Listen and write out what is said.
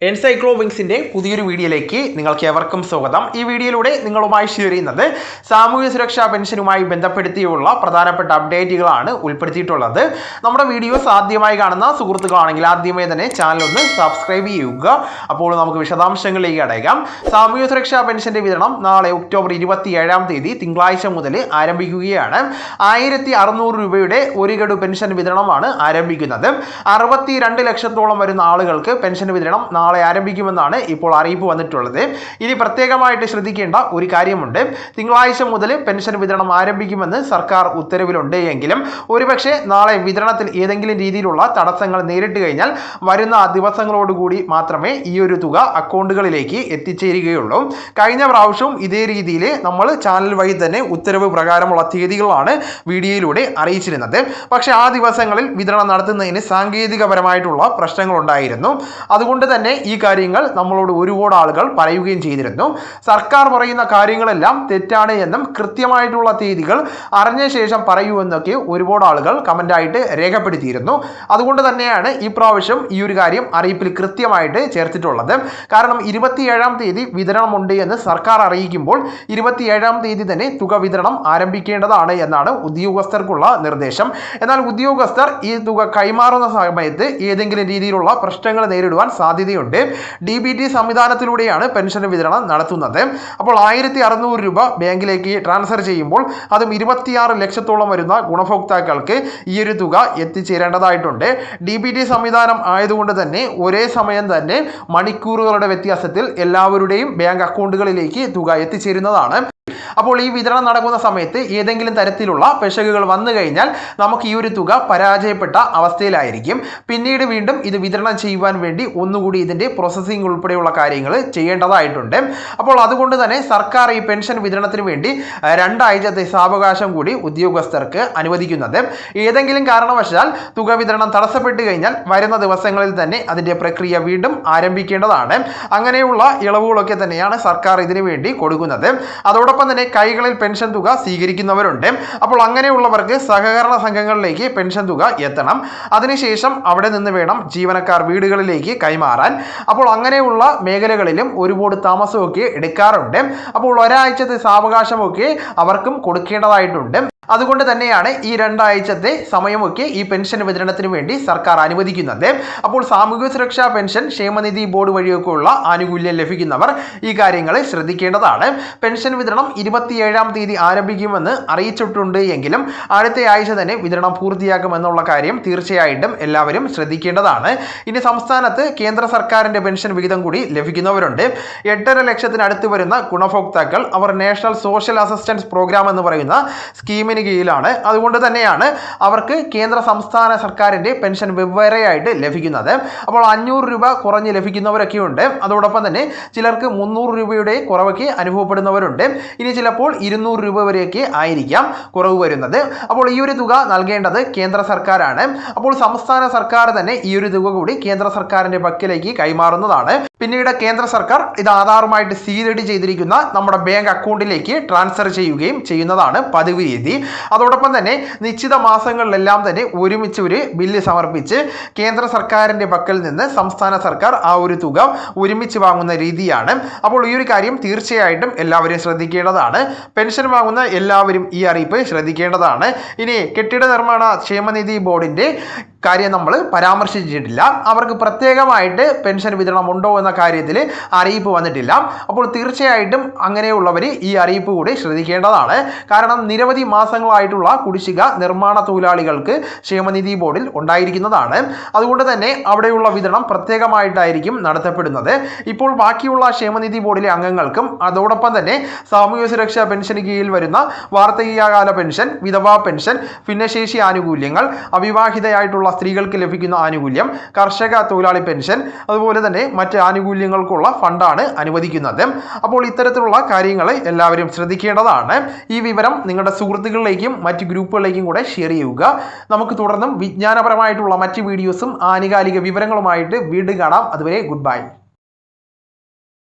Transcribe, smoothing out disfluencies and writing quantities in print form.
എൻസൈക്ലോവിങ്സിന്റെ പുതിയൊരു വീഡിയോയിലേക്ക് നിങ്ങൾക്ക് ഏവർക്കും സ്വാഗതം. ഈ വീഡിയോയിലൂടെ നിങ്ങളുമായി ഷെയർ ചെയ്യുന്നത് സാമൂഹ്യ സുരക്ഷാ പെൻഷനുമായി ബന്ധപ്പെടുത്തിയുള്ള പ്രധാനപ്പെട്ട അപ്ഡേറ്റുകളാണ് ഉൾപ്പെടുത്തിയിട്ടുള്ളത്. നമ്മുടെ വീഡിയോസ് ആദ്യമായി കാണുന്ന സുഹൃത്തുക്കളാണെങ്കിൽ ആദ്യമേ തന്നെ ചാനൽ ഒന്ന് സബ്സ്ക്രൈബ് ചെയ്യുക. അപ്പോൾ നമുക്ക് വിശദാംശങ്ങളിലേക്ക് അടയ്ക്കാം. സാമൂഹ്യ സുരക്ഷാ പെൻഷന്റെ വിതരണം നാളെ ഒക്ടോബർ 27 തിങ്കളാഴ്ച മുതൽ ആരംഭിക്കുകയാണ്. 1600 രൂപയുടെ ഒരു ഗഡു പെൻഷൻ വിതരണമാണ് ആരംഭിക്കുന്നത്. 62 ലക്ഷത്തോളം വരുന്ന ആളുകൾക്ക് പെൻഷൻ വിതരണം നാളെ ആരംഭിക്കുമെന്നാണ് ഇപ്പോൾ അറിയിപ്പ് വന്നിട്ടുള്ളത്. ഇനി പ്രത്യേകമായിട്ട് ശ്രദ്ധിക്കേണ്ട ഒരു കാര്യമുണ്ട്. തിങ്കളാഴ്ച മുതൽ പെൻഷൻ വിതരണം ആരംഭിക്കുമെന്ന് സർക്കാർ ഉത്തരവിലുണ്ട് എങ്കിലും ഒരുപക്ഷെ നാളെ വിതരണത്തിൽ ഏതെങ്കിലും രീതിയിലുള്ള തടസ്സങ്ങൾ നേരിട്ട് കഴിഞ്ഞാൽ വരുന്ന ദിവസങ്ങളോടുകൂടി മാത്രമേ ഈ ഒരു തുക അക്കൗണ്ടുകളിലേക്ക് എത്തിച്ചേരുകയുള്ളൂ. കഴിഞ്ഞ പ്രാവശ്യവും ഇതേ രീതിയിൽ നമ്മൾ ചാനൽ വഴി തന്നെ ഉത്തരവ് പ്രകാരമുള്ള തീയതികളാണ് വീഡിയോയിലൂടെ അറിയിച്ചിരുന്നത്. പക്ഷേ ആ ദിവസങ്ങളിൽ വിതരണം നടത്തുന്നതിന് സാങ്കേതികപരമായിട്ടുള്ള പ്രശ്നങ്ങൾ ഉണ്ടായിരുന്നു. അതുകൊണ്ട് തന്നെ ഈ കാര്യങ്ങൾ നമ്മളോട് ഒരുപാട് ആളുകൾ പറയുകയും ചെയ്തിരുന്നു. സർക്കാർ പറയുന്ന കാര്യങ്ങളെല്ലാം തെറ്റാണ് എന്നും കൃത്യമായിട്ടുള്ള തീയതികൾ അറിഞ്ഞ ശേഷം പറയൂ എന്നൊക്കെ ഒരുപാട് ആളുകൾ കമൻ്റായിട്ട് രേഖപ്പെടുത്തിയിരുന്നു. അതുകൊണ്ട് തന്നെയാണ് ഈ പ്രാവശ്യം ഈ ഒരു കാര്യം അറിയിപ്പിൽ കൃത്യമായിട്ട് ചേർത്തിട്ടുള്ളത്. കാരണം 27 വിതരണമുണ്ട് എന്ന് സർക്കാർ അറിയിക്കുമ്പോൾ 27 തന്നെ തുക വിതരണം ആരംഭിക്കേണ്ടതാണ് എന്നാണ് ഉദ്യോഗസ്ഥർക്കുള്ള നിർദ്ദേശം. എന്നാൽ ഉദ്യോഗസ്ഥർ ഈ തുക കൈമാറുന്ന സമയത്ത് ഏതെങ്കിലും രീതിയിലുള്ള പ്രശ്നങ്ങൾ നേരിടുവാൻ സാധ്യതയുണ്ട്. DBT സംവിധാനത്തിലൂടെയാണ് പെൻഷൻ വിതരണം നടത്തുന്നത്. അപ്പോൾ 1600 രൂപ ബാങ്കിലേക്ക് ട്രാൻസ്ഫർ ചെയ്യുമ്പോൾ അതും 26 ലക്ഷത്തോളം വരുന്ന ഗുണഭോക്താക്കൾക്ക് ഈ ഒരു തുക എത്തിച്ചേരേണ്ടതായിട്ടുണ്ട്. DBT സംവിധാനം ആയതുകൊണ്ട് തന്നെ ഒരേ സമയം തന്നെ മണിക്കൂറുകളുടെ വ്യത്യാസത്തിൽ എല്ലാവരുടെയും ബാങ്ക് അക്കൗണ്ടുകളിലേക്ക് തുക എത്തിച്ചേരുന്നതാണ്. അപ്പോൾ ഈ വിതരണം നടക്കുന്ന സമയത്ത് ഏതെങ്കിലും തരത്തിലുള്ള പിശകുകൾ വന്നു കഴിഞ്ഞാൽ നമുക്ക് ഈ ഒരു തുക പരാജയപ്പെട്ട അവസ്ഥയിലായിരിക്കും. പിന്നീട് വീണ്ടും ഇത് വിതരണം ചെയ്യുവാൻ വേണ്ടി ഒന്നുകൂടി ഇതിൻ്റെ പ്രോസസ്സിംഗ് ഉൾപ്പെടെയുള്ള കാര്യങ്ങൾ ചെയ്യേണ്ടതായിട്ടുണ്ട്. അപ്പോൾ അതുകൊണ്ട് തന്നെ സർക്കാർ ഈ പെൻഷൻ വിതരണത്തിന് വേണ്ടി 2 ആഴ്ചത്തെ സാവകാശം കൂടി ഉദ്യോഗസ്ഥർക്ക് അനുവദിക്കുന്നത്. ഏതെങ്കിലും കാരണവശാൽ തുക വിതരണം തടസ്സപ്പെട്ട് കഴിഞ്ഞാൽ വരുന്ന ദിവസങ്ങളിൽ തന്നെ അതിൻ്റെ പ്രക്രിയ വീണ്ടും ആരംഭിക്കേണ്ടതാണ്. അങ്ങനെയുള്ള ഇളവുകളൊക്കെ തന്നെയാണ് സർക്കാർ ഇതിനു വേണ്ടി കൊടുക്കുന്നത്. അതോടൊപ്പം തന്നെ കൈകളിൽ പെൻഷൻ തുക സ്വീകരിക്കുന്നവരുണ്ട്. അപ്പോൾ അങ്ങനെയുള്ളവർക്ക് സഹകരണ സംഘങ്ങളിലേക്ക് പെൻഷൻ തുക എത്തണം. അതിനുശേഷം അവിടെ നിന്ന് വേണം ജീവനക്കാർ വീടുകളിലേക്ക് കൈമാറാൻ. അപ്പോൾ അങ്ങനെയുള്ള മേഖലകളിലും ഒരുപാട് താമസമൊക്കെ എടുക്കാറുണ്ട്. അപ്പോൾ ഒരാഴ്ചത്തെ സാവകാശമൊക്കെ അവർക്കും കൊടുക്കേണ്ടതായിട്ടുണ്ട്. അതുകൊണ്ട് തന്നെയാണ് ഈ 2 ആഴ്ചത്തെ സമയമൊക്കെ ഈ പെൻഷൻ വിതരണത്തിന് വേണ്ടി സർക്കാർ അനുവദിക്കുന്നത്. അപ്പോൾ സാമൂഹ്യ സുരക്ഷാ പെൻഷൻ ക്ഷേമനിധി ബോർഡ് വഴിയൊക്കെ ഉള്ള ആനുകൂല്യം ലഭിക്കുന്നവർ ഈ കാര്യങ്ങൾ ശ്രദ്ധിക്കേണ്ടതാണ്. പെൻഷൻ വിതരണം 27 ആരംഭിക്കുമെന്ന് അറിയിച്ചിട്ടുണ്ട് എങ്കിലും അടുത്ത ആഴ്ച തന്നെ വിതരണം പൂർത്തിയാക്കുമെന്നുള്ള കാര്യം തീർച്ചയായിട്ടും എല്ലാവരും ശ്രദ്ധിക്കേണ്ടതാണ്. ഇനി സംസ്ഥാനത്ത് കേന്ദ്ര സർക്കാരിൻ്റെ പെൻഷൻ വിഹിതം കൂടി ലഭിക്കുന്നവരുണ്ട്. 8.5 ലക്ഷത്തിനടുത്ത് വരുന്ന ഗുണഭോക്താക്കൾ അവർ നാഷണൽ സോഷ്യൽ അസിസ്റ്റൻസ് പ്രോഗ്രാം എന്ന് പറയുന്ന സ്കീമിന് കീഴിലാണ്. അതുകൊണ്ട് തന്നെയാണ് അവർക്ക് കേന്ദ്ര സംസ്ഥാന സർക്കാരിൻ്റെ പെൻഷൻ വെവ്വേറെയായിട്ട് ലഭിക്കുന്നത്. അപ്പോൾ 500 രൂപ കുറഞ്ഞ് ലഭിക്കുന്നവരൊക്കെ ഉണ്ട്. അതോടൊപ്പം തന്നെ ചിലർക്ക് 300 രൂപയുടെ കുറവൊക്കെ അനുഭവപ്പെടുന്നവരുണ്ട്. ഇനി ചിലപ്പോൾ 200 രൂപ വരെയൊക്കെ ആയിരിക്കാം കുറവ് വരുന്നത്. അപ്പോൾ ഈ ഒരു തുക നൽകേണ്ടത് കേന്ദ്ര സർക്കാരാണ്. അപ്പോൾ സംസ്ഥാന സർക്കാർ തന്നെ ഈ ഒരു തുക കൂടി കേന്ദ്ര സർക്കാരിൻ്റെ പക്കലേക്ക് കൈമാറുന്നതാണ്. പിന്നീട് കേന്ദ്ര സർക്കാർ ഇത് ആധാറുമായിട്ട് സീഡ് ചെയ്തിരിക്കുന്ന നമ്മുടെ ബാങ്ക് അക്കൗണ്ടിലേക്ക് ട്രാൻസ്ഫർ ചെയ്യുകയും ചെയ്യുന്നതാണ് പതിവ് രീതി. അതോടൊപ്പം തന്നെ നിശ്ചിത മാസങ്ങളിലെല്ലാം തന്നെ ഒരുമിച്ച് ഒരു ബില്ല് സമർപ്പിച്ച് കേന്ദ്ര സർക്കാരിൻ്റെ പക്കൽ നിന്ന് സംസ്ഥാന സർക്കാർ ആ ഒരു തുക ഒരുമിച്ച് വാങ്ങുന്ന രീതിയാണ്. അപ്പോൾ ഈ ഒരു കാര്യം തീർച്ചയായിട്ടും എല്ലാവരും ശ്രദ്ധിക്കേണ്ടതാണ്. പെൻഷൻ വാങ്ങുന്ന എല്ലാവരും ഈ അറിയിപ്പ് ശ്രദ്ധിക്കേണ്ടതാണ്. ഇനി കെട്ടിട നിർമ്മാണ ക്ഷേമനിധി ബോർഡിൻ്റെ കാര്യം നമ്മൾ പരാമർശിച്ചിട്ടില്ല. അവർക്ക് പ്രത്യേകമായിട്ട് പെൻഷൻ വിതരണം ഉണ്ടോ എന്ന കാര്യത്തിൽ അറിയിപ്പ് വന്നിട്ടില്ല. അപ്പോൾ തീർച്ചയായിട്ടും അങ്ങനെയുള്ളവർ ഈ അറിയിപ്പ് കൂടി ശ്രദ്ധിക്കേണ്ടതാണ്. കാരണം നിരവധി മാസങ്ങളായിട്ടുള്ള കുടിശ്ശിക നിർമ്മാണ തൊഴിലാളികൾക്ക് ക്ഷേമനിധി ബോർഡിൽ ഉണ്ടായിരിക്കുന്നതാണ്. അതുകൊണ്ട് തന്നെ അവിടെയുള്ള വിതരണം പ്രത്യേകമായിട്ടായിരിക്കും നടത്തപ്പെടുന്നത്. ഇപ്പോൾ ബാക്കിയുള്ള ക്ഷേമനിധി ബോർഡിലെ അംഗങ്ങൾക്കും അതോടൊപ്പം തന്നെ സാമൂഹ്യ സുരക്ഷാ പെൻഷന് കീഴിൽ വരുന്ന വാർദ്ധക്യകാല പെൻഷൻ, വിധവാ പെൻഷൻ, ഭിന്നശേഷി ആനുകൂല്യങ്ങൾ, അവിവാഹിതയായിട്ടുള്ള സ്ത്രീകൾക്ക് ലഭിക്കുന്ന ആനുകൂല്യം, കർഷക തൊഴിലാളി പെൻഷൻ, അതുപോലെ തന്നെ മറ്റ് ആനുകൂല്യങ്ങൾക്കുള്ള ഫണ്ടാണ് അനുവദിക്കുന്നത്. അപ്പോൾ ഇത്തരത്തിലുള്ള കാര്യങ്ങൾ എല്ലാവരും ശ്രദ്ധിക്കേണ്ടതാണ്. ഈ വിവരം നിങ്ങളുടെ സുഹൃത്തുക്കളിലേക്കും മറ്റ് ഗ്രൂപ്പുകളിലേക്കും കൂടെ ഷെയർ ചെയ്യുക. നമുക്ക് തുടർന്നും വിജ്ഞാനപരമായിട്ടുള്ള മറ്റ് വീഡിയോസും ആനുകാലിക വിവരങ്ങളുമായിട്ട് വീണ്ടും കാണാം. അതുവരെ ഗുഡ് ബൈ.